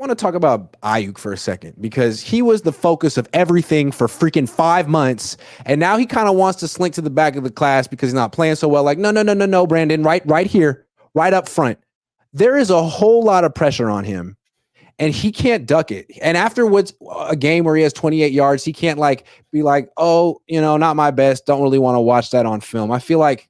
want to talk about Aiyuk for a second because he was the focus of everything for freaking 5 months, and now he kind of wants to slink to the back of the class because he's not playing so well. Like, no, Brandon, right here, right up front. There is a whole lot of pressure on him, and he can't duck it. And afterwards, a game where he has 28 yards, he can't like be like, oh, not my best. Don't really want to watch that on film. I feel like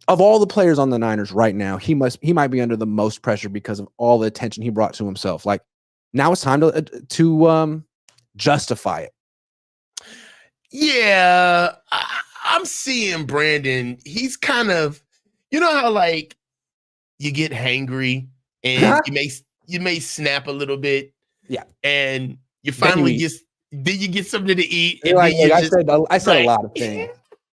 of all the players on the Niners right now, he might be under the most pressure because of all the attention he brought to himself. Like, now it's time to justify it. Yeah, I'm seeing Brandon. He's kind of, how like you get hangry and you may snap a little bit. Yeah, and you finally then you get something to eat. And like, then I said a lot of things.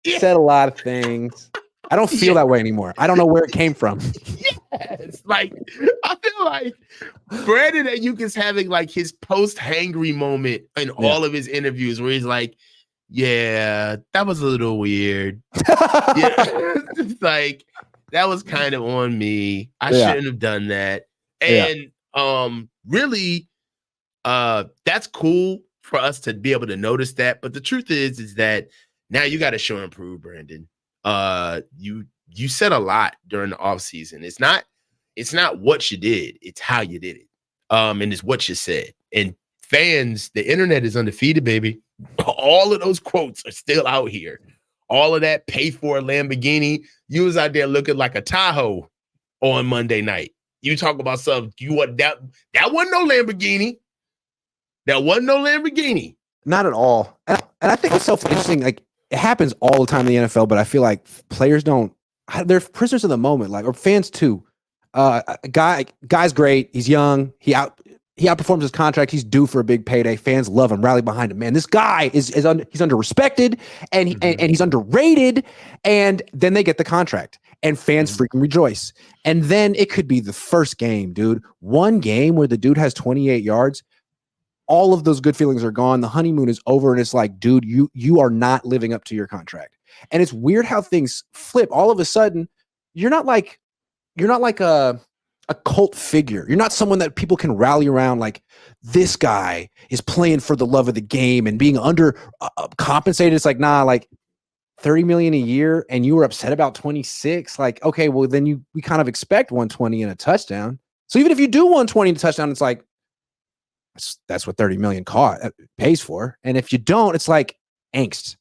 Yeah. Said a lot of things. I don't feel that way anymore. I don't know where it came from. Yes, like I feel like Brandon Aiyuk is having like his post-hangry moment in all of his interviews where he's like, "Yeah, that was a little weird. It's like that was kind of on me. I shouldn't have done that." And really, that's cool for us to be able to notice that. But the truth is that now you got to show and prove, Brandon. You said a lot during the offseason. It's not what you did, it's how you did it. And it's what you said. And fans, the internet is undefeated, baby. All of those quotes are still out here. All of that pay for a Lamborghini. You was out there looking like a Tahoe on Monday night. You talk about something. You want that wasn't no Lamborghini. That wasn't no Lamborghini. Not at all. And I think it's so interesting. Like, it happens all the time in the NFL, but I feel like players they're prisoners of the moment, like, or fans too. Guy's great. He's young. He outperforms his contract. He's due for a big payday. Fans love him, rally behind him. Man, this guy he's under-respected and he's underrated. And then they get the contract and fans freaking rejoice. And then it could be the first game, dude. One game where the dude has 28 yards. All of those good feelings are gone. The honeymoon is over. And it's like, dude, you are not living up to your contract. And it's weird how things flip. All of a sudden, you're not like a cult figure. You're not someone that people can rally around. Like, this guy is playing for the love of the game and being under compensated. It's like, nah, like $30 million a year. And you were upset about 26. Like, okay, well then we kind of expect 120 and a touchdown. So even if you do 120 and a touchdown, it's like, that's what 30 million pays for. And if you don't, it's like angst.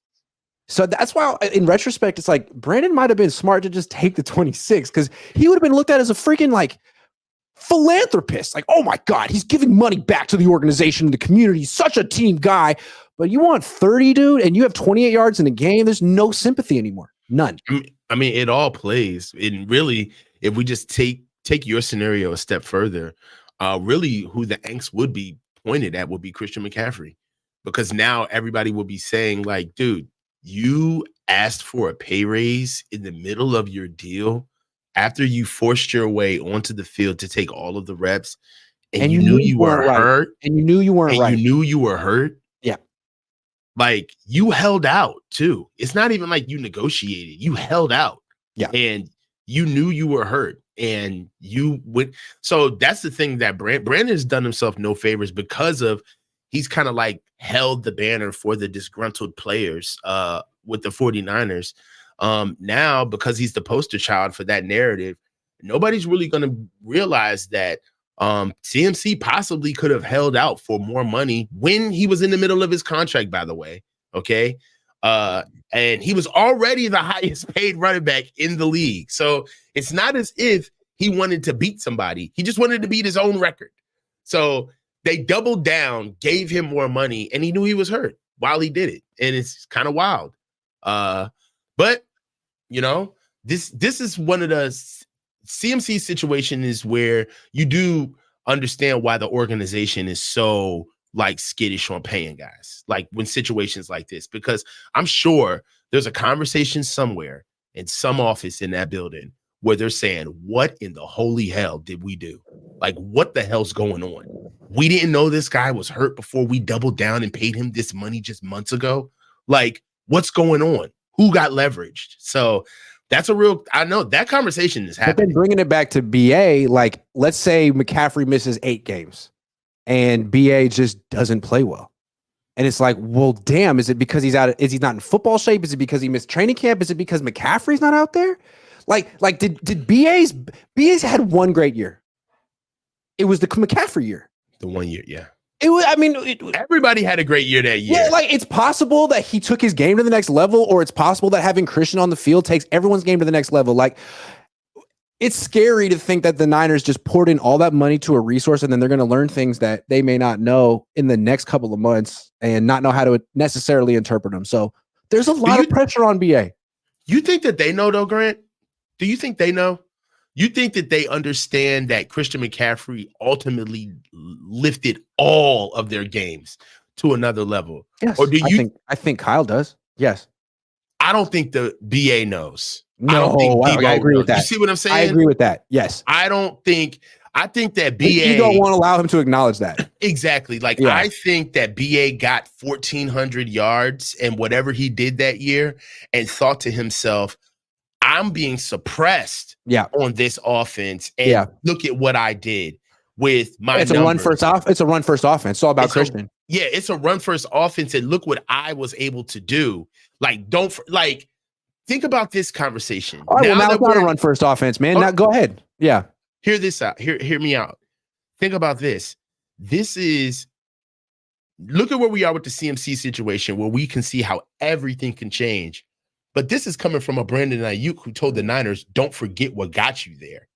So that's why in retrospect, it's like Brandon might've been smart to just take the 26 because he would have been looked at as a freaking like philanthropist. Like, oh my God, he's giving money back to the organization, the community. He's such a team guy, but you want 30, dude, and you have 28 yards in a game. There's no sympathy anymore. None. I mean, it all plays. And really, if we just take your scenario a step further, really who the angst would be pointed at would be Christian McCaffrey, because now everybody will be saying like, dude, you asked for a pay raise in the middle of your deal after you forced your way onto the field to take all of the reps and you knew you were hurt. And you knew you weren't right. You knew you were hurt. Yeah. Like, you held out too. It's not even like you negotiated. You held out. Yeah. And you knew you were hurt. And you went. So that's the thing that Brandon has done himself no favors because of he's kind of like held the banner for the disgruntled players with the 49ers. Now, because he's the poster child for that narrative, nobody's really going to realize that CMC possibly could have held out for more money when he was in the middle of his contract, by the way. Okay. And he was already the highest paid running back in the league. So it's not as if he wanted to beat somebody. He just wanted to beat his own record. So they doubled down, gave him more money, and he knew he was hurt while he did it. And it's kind of wild. But, this is one of the CMC situation is where you do understand why the organization is so like skittish on paying guys, like when situations like this, because I'm sure there's a conversation somewhere in some office in that building where they're saying, what in the holy hell did we do? Like, what the hell's going on? We didn't know this guy was hurt before we doubled down and paid him this money just months ago. Like, what's going on? Who got leveraged? So That's a real. I know that conversation is But happening. then bringing it back to BA, like let's say McCaffrey misses 8 games, and BA just doesn't play well, and it's like, well, damn, is it because he's out? Is he not in football shape? Is it because he missed training camp? Is it because McCaffrey's not out there? Like did BA's had one great year? It was the McCaffrey year. The 1 year, yeah. It was. I mean, Everybody had a great year that year. yeah, like it's possible that he took his game to the next level, or it's possible that having Christian on the field takes everyone's game to the next level. Like, it's scary to think that the Niners just poured in all that money to a resource, and then they're going to learn things that they may not know in the next couple of months and not know how to necessarily interpret them. So there's a lot of pressure on BA. You think that they know, though, Grant? Do you think they know? You think that they understand that Christian McCaffrey ultimately lifted all of their games to another level? Yes. Or do you? I think Kyle does. Yes. I don't think the BA knows. No, I agree with that. You see what I'm saying? I agree with that. Yes. I think that BA. You don't want to allow him to acknowledge that. Exactly. Like, yeah. I think that BA got 1,400 yards and whatever he did that year and thought to himself, I'm being suppressed on this offense. And look at what I did with my It's a run first offense. It's all about Christian. It's a run first offense. And look what I was able to do. Like, think about this conversation. All right, now it's not a run first offense, man. Now go ahead. Yeah. Hear this out. Hear me out. Think about this. Look at where we are with the CMC situation, where we can see how everything can change. But this is coming from a Brandon Aiyuk who told the Niners, don't forget what got you there.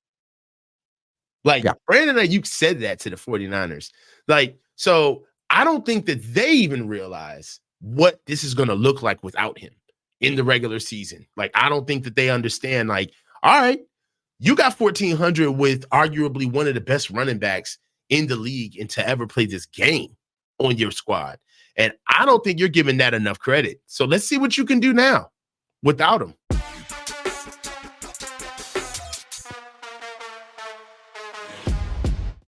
Brandon Aiyuk said that to the 49ers. So I don't think that they even realize what this is going to look like without him in the regular season. I don't think that they understand, all right, you got 1,400 with arguably one of the best running backs in the league and to ever play this game on your squad. And I don't think you're giving that enough credit. So let's see what you can do now without him.